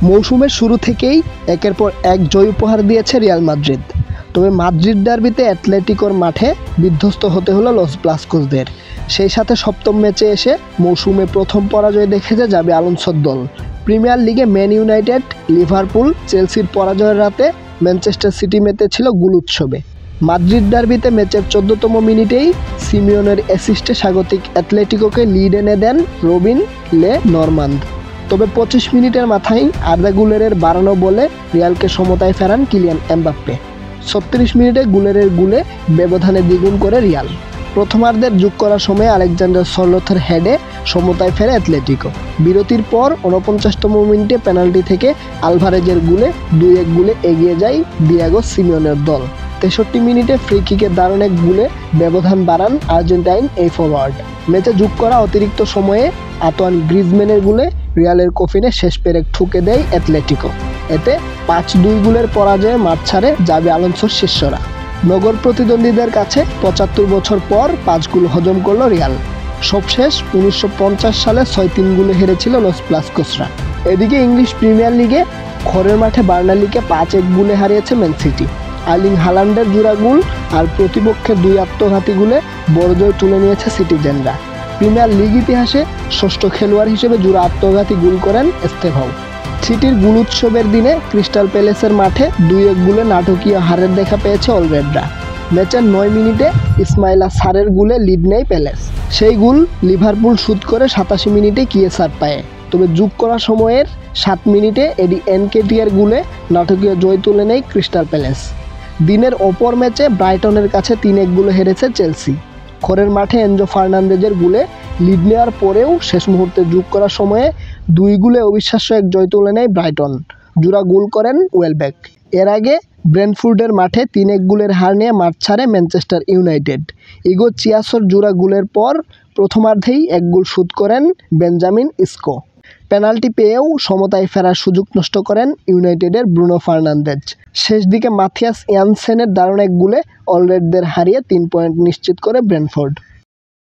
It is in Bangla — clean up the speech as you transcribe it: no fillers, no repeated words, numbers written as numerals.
মৌসুমের শুরু থেকেই একের পর এক জয় উপহার দিয়েছে রিয়াল মাদ্রিদ। তবে মাদ্রিদ ডার্বিতে অ্যাটলেটিকোর মাঠে বিধ্বস্ত হতে হলো লস ব্লাঙ্কোসদের। সেই সাথে সপ্তম ম্যাচে এসে মৌসুমে প্রথম পরাজয় দেখেছে জাবি আলোনসোর দল। প্রিমিয়ার লিগে ম্যান ইউনাইটেড, লিভারপুল, চেলসির পরাজয়ের রাতে ম্যানচেস্টার সিটি মেতেছিল গোল উৎসবে। মাদ্রিদ ডার্বিতে ম্যাচের 14তম মিনিটেই সিমিওনের অ্যাসিস্টে স্বাগতিক অ্যাটলেটিকোকে লিড এনে দেন রবিন লে নরমান্দ। তবে 25 মিনিটের মাথায় আর্দা গুলেরের বাড়ানো বলে রিয়ালকে সমতায় ফেরান কিলিয়ান এমবাপ্পে। 36 মিনিটে গুলেরের গুলে ব্যবধানে দ্বিগুণ করে রিয়াল। প্রথমার্ধের যোগ করার সময় আলেকজান্ডার সরলথের হেডে সমতায় ফেরে অ্যাটলেটিকো। বিরতির পর 49তম মিনিটে পেনাল্টি থেকে আলভারেজের গুলে 2-1 গোলে এগিয়ে যায় দিয়েগো সিমিওনের দল। 63 মিনিটে ফ্রি কিকের দারুণ এক গোলে ব্যবধান বাড়ান আর্জেন্টাইন এই ফরওয়ার্ড। ম্যাচে যোগ করা অতিরিক্ত সময়ে আতোয়ান গ্রিজম্যানের গোলে রিয়ালের কফিনে শেষ পেরেক ঠুকে দেয় অ্যাটলেটিকো। এতে 5-2 গোলের পরাজয়ে মাঠ ছাড়ে জাবি আলোনসোর শিষ্যরা। নগর প্রতিদ্বন্দ্বীদের কাছে 75 বছর পর 5 গোল হজম করল রিয়াল। সবশেষ 1950 সালে 6-3 গোলে হেরেছিল লস ব্লাঙ্কোসরা। এদিকে ইংলিশ প্রিমিয়ার লিগে ঘরের মাঠে বার্নালিকে 5-1 গোলে হারিয়েছে ম্যান সিটি। আর্লিং হালান্ডের জোড়া গোল আর প্রতিপক্ষের 2 আত্মঘাতী গোলে বড় জয় তুলে নিয়েছে সিটিজেনরা। প্রিমিয়ার লিগ ইতিহাসে ষষ্ঠ খেলোয়াড় হিসেবে জোড়া আত্মঘাতী গোল করেন এস্তেভাও। সিটির গোল উৎসবের দিনে ক্রিস্টাল প্যালেসের মাঠে 2-1 গোলে নাটকীয় হারের দেখা পেয়েছে অলরেডরা। ম্যাচের 9 মিনিটে ইসমাইলা সারের গোলে লিড নেয় প্যালেস। সেই গোল লিভারপুল শোধ করে 87 মিনিটে কিয়েসার পায়ে। তবে যোগ করা সময়ের 7 মিনিটে এডি এনকেটিয়ার গোলে নাটকীয় জয় তুলে নেয় ক্রিস্টাল প্যালেস। দিনের অপর ম্যাচে ব্রাইটনের কাছে 3-1 গোলে হেরেছে চেলসি। ঘরের মাঠে এনজো ফার্নান্দেজের গোলে লিড নেওয়ার পরেও শেষ মুহূর্তে যোগ করার সময়ে 2 গোলে অবিশ্বাস্য এক জয় তুলে নেয় ব্রাইটন। জোড়া গোল করেন ওয়েলব্যাক। এর আগে ব্রেন্টফোর্ডের মাঠে 3-1 গোলের হার নিয়ে মাঠ ছাড়ে ম্যানচেস্টার ইউনাইটেড। ইগো চিয়াসোর জোড়া গোলের পর প্রথমার্ধেই 1 গোল শোধ করেন বেঞ্জামিন ইসকো। পেনাল্টি পেয়েও সমতায় ফেরার সুযোগ নষ্ট করেন ইউনাইটেডের ব্রুনো ফার্নান্দেজ। শেষ দিকে মাথিয়াস ইয়ানসেনের দারুণ এক গোলে অলরেডদের হারিয়ে 3 পয়েন্ট নিশ্চিত করে ব্রেন্টফোর্ড।